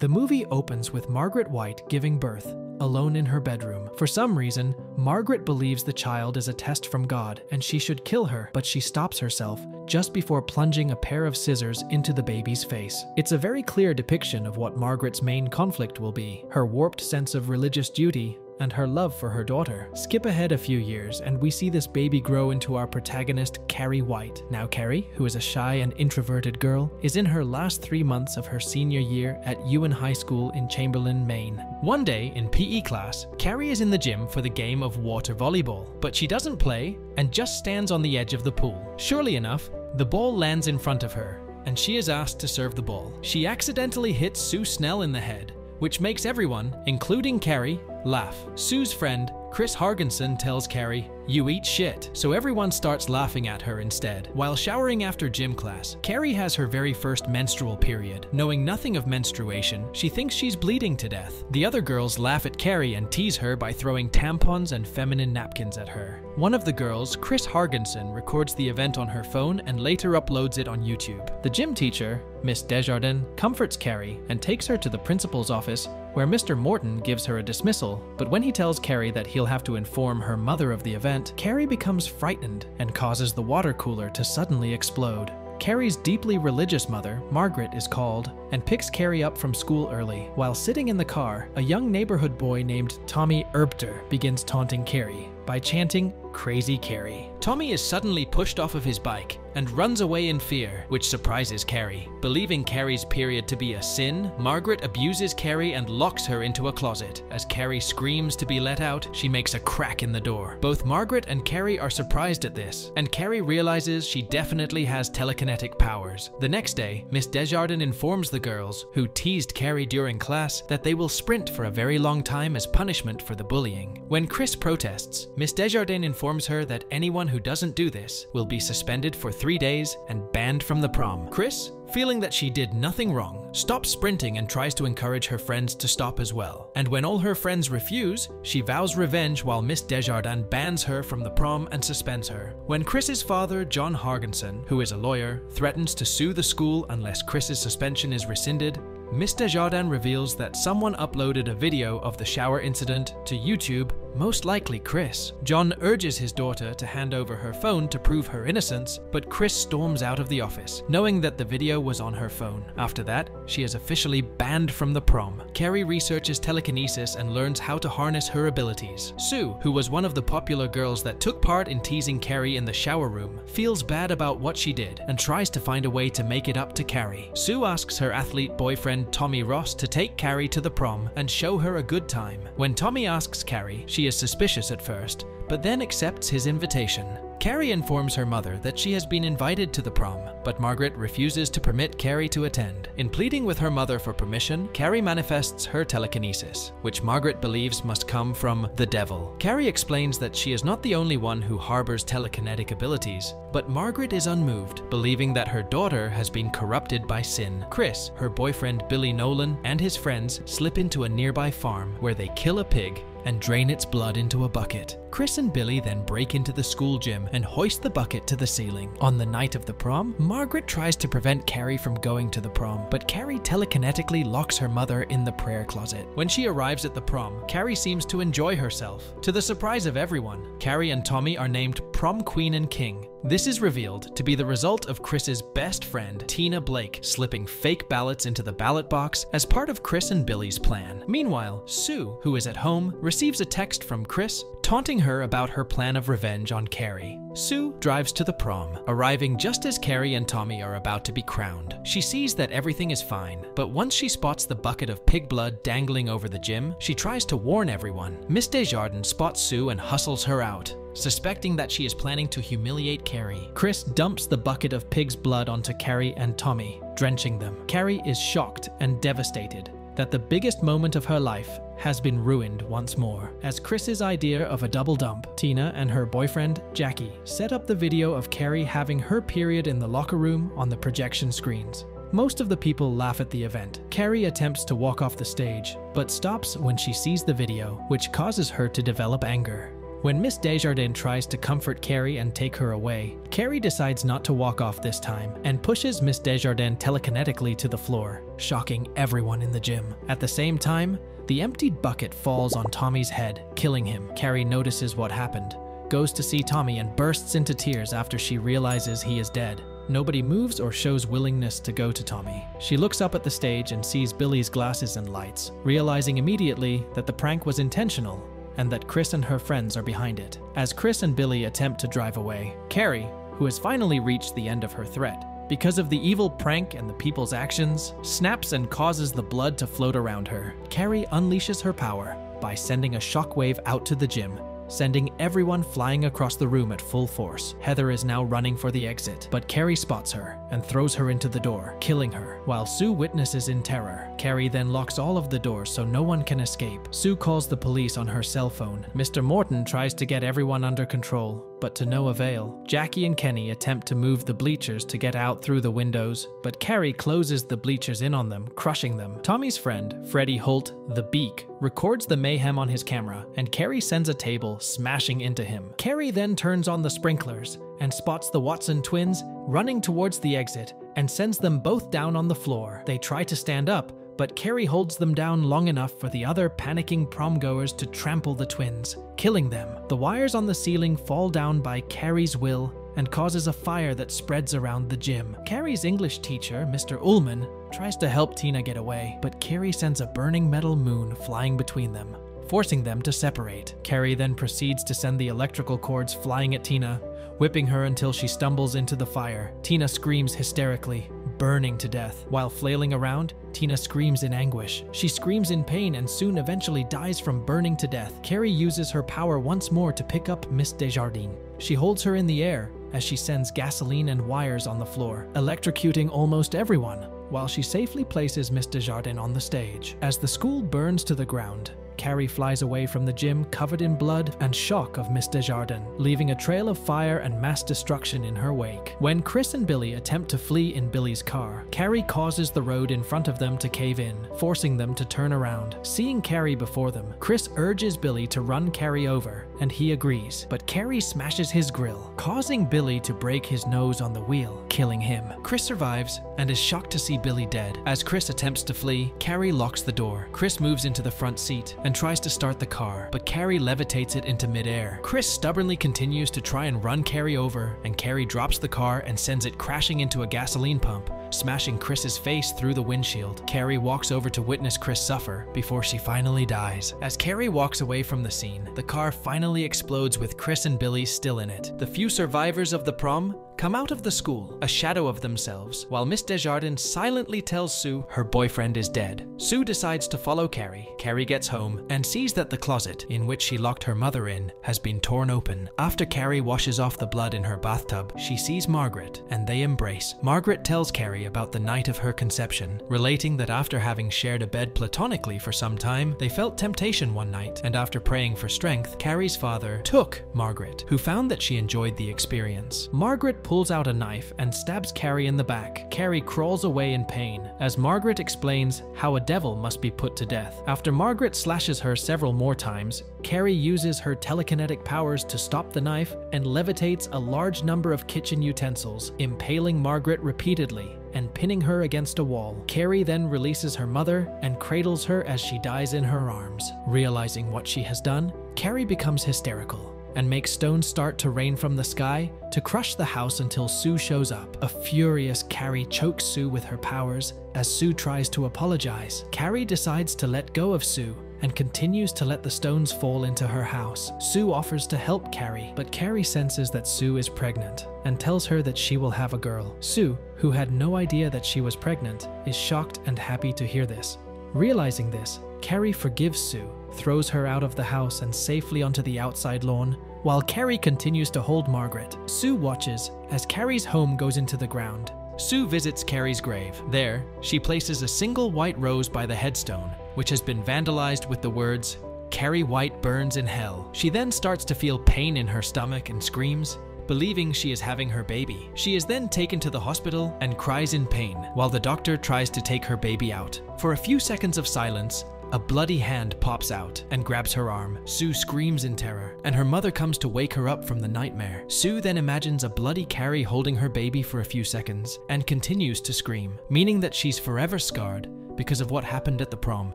The movie opens with Margaret White giving birth, alone in her bedroom. For some reason, Margaret believes the child is a test from God and she should kill her, but she stops herself just before plunging a pair of scissors into the baby's face. It's a very clear depiction of what Margaret's main conflict will be: her warped sense of religious duty and her love for her daughter. Skip ahead a few years and we see this baby grow into our protagonist, Carrie White. Now Carrie, who is a shy and introverted girl, is in her last 3 months of her senior year at Ewan High School in Chamberlain, Maine. One day in PE class, Carrie is in the gym for the game of water volleyball, but she doesn't play and just stands on the edge of the pool. Surely enough, the ball lands in front of her and she is asked to serve the ball. She accidentally hits Sue Snell in the head, which makes everyone, including Carrie, laugh. Sue's friend, Chris Hargensen, tells Carrie, "You eat shit," so everyone starts laughing at her instead. While showering after gym class, Carrie has her very first menstrual period. Knowing nothing of menstruation, she thinks she's bleeding to death. The other girls laugh at Carrie and tease her by throwing tampons and feminine napkins at her. One of the girls, Chris Hargensen, records the event on her phone and later uploads it on YouTube. The gym teacher, Miss Desjardins, comforts Carrie and takes her to the principal's office, where Mr. Morton gives her a dismissal, but when he tells Carrie that he'll have to inform her mother of the event, Carrie becomes frightened and causes the water cooler to suddenly explode. Carrie's deeply religious mother, Margaret, is called and picks Carrie up from school early. While sitting in the car, a young neighborhood boy named Tommy Erbter begins taunting Carrie by chanting, "Crazy Carrie." Tommy is suddenly pushed off of his bike and runs away in fear, which surprises Carrie. Believing Carrie's period to be a sin, Margaret abuses Carrie and locks her into a closet. As Carrie screams to be let out, she makes a crack in the door. Both Margaret and Carrie are surprised at this, and Carrie realizes she definitely has telekinetic powers. The next day, Miss Desjardins informs the girls, who teased Carrie during class, that they will sprint for a very long time as punishment for the bullying. When Chris protests, Miss Desjardins informs her that anyone who doesn't do this will be suspended for 3 days and banned from the prom. Chris, feeling that she did nothing wrong, stops sprinting and tries to encourage her friends to stop as well. And when all her friends refuse, she vows revenge while Miss Desjardins bans her from the prom and suspends her. When Chris's father, John Hargensen, who is a lawyer, threatens to sue the school unless Chris's suspension is rescinded, Miss Desjardins reveals that someone uploaded a video of the shower incident to YouTube, most likely Chris. John urges his daughter to hand over her phone to prove her innocence, but Chris storms out of the office, knowing that the video was on her phone. After that, she is officially banned from the prom. Carrie researches telekinesis and learns how to harness her abilities. Sue, who was one of the popular girls that took part in teasing Carrie in the shower room, feels bad about what she did and tries to find a way to make it up to Carrie. Sue asks her athlete boyfriend Tommy Ross to take Carrie to the prom and show her a good time. When Tommy asks Carrie, she is suspicious at first, but then accepts his invitation. Carrie informs her mother that she has been invited to the prom, but Margaret refuses to permit Carrie to attend. In pleading with her mother for permission, Carrie manifests her telekinesis, which Margaret believes must come from the devil. Carrie explains that she is not the only one who harbors telekinetic abilities, but Margaret is unmoved, believing that her daughter has been corrupted by sin. Chris, her boyfriend Billy Nolan, and his friends slip into a nearby farm where they kill a pig and drain its blood into a bucket. Chris and Billy then break into the school gym and hoist the bucket to the ceiling. On the night of the prom, Margaret tries to prevent Carrie from going to the prom, but Carrie telekinetically locks her mother in the prayer closet. When she arrives at the prom, Carrie seems to enjoy herself. To the surprise of everyone, Carrie and Tommy are named Prom Queen and King. This is revealed to be the result of Chris's best friend, Tina Blake, slipping fake ballots into the ballot box as part of Chris and Billy's plan. Meanwhile, Sue, who is at home, receives a text from Chris taunting her about her plan of revenge on Carrie. Sue drives to the prom, arriving just as Carrie and Tommy are about to be crowned. She sees that everything is fine, but once she spots the bucket of pig blood dangling over the gym, she tries to warn everyone. Miss Desjardins spots Sue and hustles her out, suspecting that she is planning to humiliate Carrie. Chris dumps the bucket of pig's blood onto Carrie and Tommy, drenching them. Carrie is shocked and devastated that the biggest moment of her life has been ruined once more. As Chris's idea of a double dump, Tina and her boyfriend, Jackie, set up the video of Carrie having her period in the locker room on the projection screens. Most of the people laugh at the event. Carrie attempts to walk off the stage, but stops when she sees the video, which causes her to develop anger. When Miss Desjardins tries to comfort Carrie and take her away, Carrie decides not to walk off this time and pushes Miss Desjardins telekinetically to the floor, shocking everyone in the gym. At the same time, the emptied bucket falls on Tommy's head, killing him. Carrie notices what happened, goes to see Tommy and bursts into tears after she realizes he is dead. Nobody moves or shows willingness to go to Tommy. She looks up at the stage and sees Billy's glasses and lights, realizing immediately that the prank was intentional and that Chris and her friends are behind it. As Chris and Billy attempt to drive away, Carrie, who has finally reached the end of her threat, because of the evil prank and the people's actions, snaps and causes the blood to float around her. Carrie unleashes her power by sending a shockwave out to the gym, sending everyone flying across the room at full force. Heather is now running for the exit, but Carrie spots her and throws her into the door, killing her, while Sue witnesses in terror. Carrie then locks all of the doors so no one can escape. Sue calls the police on her cell phone. Mr. Morton tries to get everyone under control, but to no avail. Jackie and Kenny attempt to move the bleachers to get out through the windows, but Carrie closes the bleachers in on them, crushing them. Tommy's friend, Freddie Holt, the Beak, records the mayhem on his camera, and Carrie sends a table smashing into him. Carrie then turns on the sprinklers and spots the Watson twins running towards the exit and sends them both down on the floor. They try to stand up, but Carrie holds them down long enough for the other panicking prom-goers to trample the twins, killing them. The wires on the ceiling fall down by Carrie's will and causes a fire that spreads around the gym. Carrie's English teacher, Mr. Ullman, tries to help Tina get away, but Carrie sends a burning metal moon flying between them, forcing them to separate. Carrie then proceeds to send the electrical cords flying at Tina, whipping her until she stumbles into the fire. Tina screams hysterically, burning to death. While flailing around, Tina screams in anguish. She screams in pain and soon eventually dies from burning to death. Carrie uses her power once more to pick up Miss Desjardins. She holds her in the air as she sends gasoline and wires on the floor, electrocuting almost everyone, while she safely places Miss Desjardins on the stage. As the school burns to the ground, Carrie flies away from the gym covered in blood and shock of Miss Desjardins, leaving a trail of fire and mass destruction in her wake. When Chris and Billy attempt to flee in Billy's car, Carrie causes the road in front of them to cave in, forcing them to turn around. Seeing Carrie before them, Chris urges Billy to run Carrie over, and he agrees, but Carrie smashes his grill, causing Billy to break his nose on the wheel, killing him. Chris survives and is shocked to see Billy dead. As Chris attempts to flee, Carrie locks the door. Chris moves into the front seat and tries to start the car, but Carrie levitates it into midair. Chris stubbornly continues to try and run Carrie over, and Carrie drops the car and sends it crashing into a gasoline pump, smashing Chris's face through the windshield. Carrie walks over to witness Chris suffer before she finally dies. As Carrie walks away from the scene, the car finally explodes with Chris and Billy still in it. The few survivors of the prom come out of the school, a shadow of themselves, while Miss Desjardins silently tells Sue her boyfriend is dead. Sue decides to follow Carrie. Carrie gets home and sees that the closet, in which she locked her mother in, has been torn open. After Carrie washes off the blood in her bathtub, she sees Margaret, and they embrace. Margaret tells Carrie about the night of her conception, relating that after having shared a bed platonically for some time, they felt temptation one night, and after praying for strength, Carrie's father took Margaret, who found that she enjoyed the experience. Margaret pulls out a knife and stabs Carrie in the back. Carrie crawls away in pain, as Margaret explains how a devil must be put to death. After Margaret slashes her several more times, Carrie uses her telekinetic powers to stop the knife and levitates a large number of kitchen utensils, impaling Margaret repeatedly and pinning her against a wall. Carrie then releases her mother and cradles her as she dies in her arms. Realizing what she has done, Carrie becomes hysterical and makes stones start to rain from the sky to crush the house until Sue shows up. A furious Carrie chokes Sue with her powers as Sue tries to apologize. Carrie decides to let go of Sue and continues to let the stones fall into her house. Sue offers to help Carrie, but Carrie senses that Sue is pregnant and tells her that she will have a girl. Sue, who had no idea that she was pregnant, is shocked and happy to hear this. Realizing this, Carrie forgives Sue, throws her out of the house and safely onto the outside lawn, while Carrie continues to hold Margaret. Sue watches as Carrie's home goes into the ground. Sue visits Carrie's grave. There, she places a single white rose by the headstone, which has been vandalized with the words, "Carrie White burns in hell." She then starts to feel pain in her stomach and screams, believing she is having her baby. She is then taken to the hospital and cries in pain, while the doctor tries to take her baby out. For a few seconds of silence, A bloody hand pops out and grabs her arm. Sue screams in terror, and her mother comes to wake her up from the nightmare. Sue then imagines a bloody Carrie holding her baby for a few seconds and continues to scream, meaning that she's forever scarred because of what happened at the prom.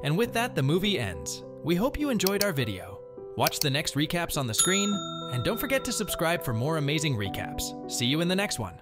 And with that, the movie ends. We hope you enjoyed our video. Watch the next recaps on the screen, and don't forget to subscribe for more amazing recaps. See you in the next one.